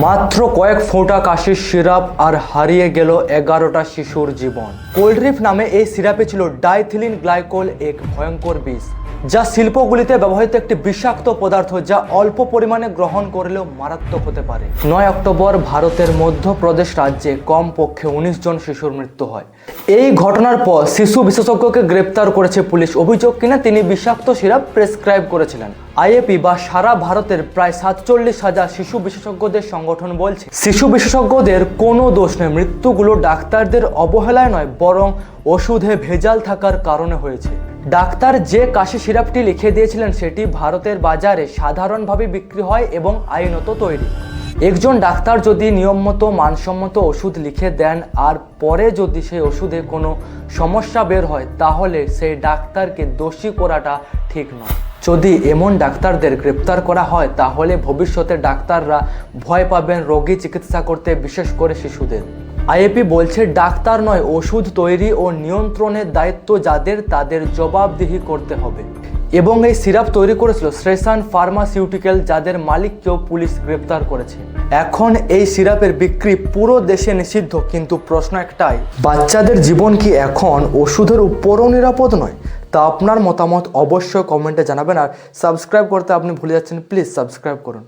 মাত্র কয়েক ফোঁটা কাশির সিরাপ আর হারিয়ে গেল 11টা শিশুর জীবন। কোল্ড্রিফ নামে এই সিরাপে ছিল ডাইথিলিন গ্লাইকোল, এক ভয়ঙ্কর বিষ, যা শিল্পগুলিতে ব্যবহৃত একটি বিষাক্ত পদার্থ, যা অল্প পরিমাণে গ্রহণ করলেও মারাত্মক হতে পারে। 9 অক্টোবর ভারতের মধ্যপ্রদেশ রাজ্যে কমপক্ষে 19 জন শিশুর মৃত্যু হয়। এই ঘটনার পর শিশু বিশেষজ্ঞকে গ্রেপ্তার করেছে পুলিশ। অভিযোগ কিনা তিনি বিষাক্ত সিরাপ প্রেসক্রাইব করেছিলেন। আইএপি বা সারা ভারতের প্রায় 47,000 শিশু বিশেষজ্ঞদের সংগঠন বলছে, শিশু বিশেষজ্ঞদের কোনো দোষ নেই। মৃত্যুগুলো ডাক্তারদের অবহেলায় নয়, বরং ওষুধে ভেজাল থাকার কারণে হয়েছে। ডাক্তার যে কাশি সিরাপটি লিখে দিয়েছিলেন সেটি ভারতের বাজারে সাধারণভাবে বিক্রি হয় এবং আইনত তৈরি। একজন ডাক্তার যদি নিয়মমতো মানসম্মত ওষুধ লিখে দেন আর পরে যদি সেই ওষুধে কোনো সমস্যা বের হয়, তাহলে সেই ডাক্তারকে দোষী করাটা ঠিক নয়। যদি এমন ডাক্তারদের গ্রেপ্তার করা হয়, তাহলে ভবিষ্যতে ডাক্তাররা ভয় পাবেন রোগী চিকিৎসা করতে, বিশেষ করে শিশুদের। আইএপি বলছে, ডাক্তার নয়, ওষুধ তৈরি ও নিয়ন্ত্রণের দায়িত্ব যাদের, তাদের জবাবদিহি করতে হবে। এবং এই সিরাপ তৈরি করেছিল শ্রেসান ফার্মাসিউটিক্যাল, যাদের মালিককেও পুলিশ গ্রেপ্তার করেছে। এখন এই সিরাপের বিক্রি পুরো দেশে নিষিদ্ধ, কিন্তু প্রশ্ন একটাই, বাচ্চাদের জীবন কি এখন ওষুধের উপরও নিরাপদ নয়? তা আপনার মতামত অবশ্যই কমেন্টে জানাবেন। আর সাবস্ক্রাইব করতে আপনি ভুলে যাচ্ছেন, প্লিজ সাবস্ক্রাইব করুন।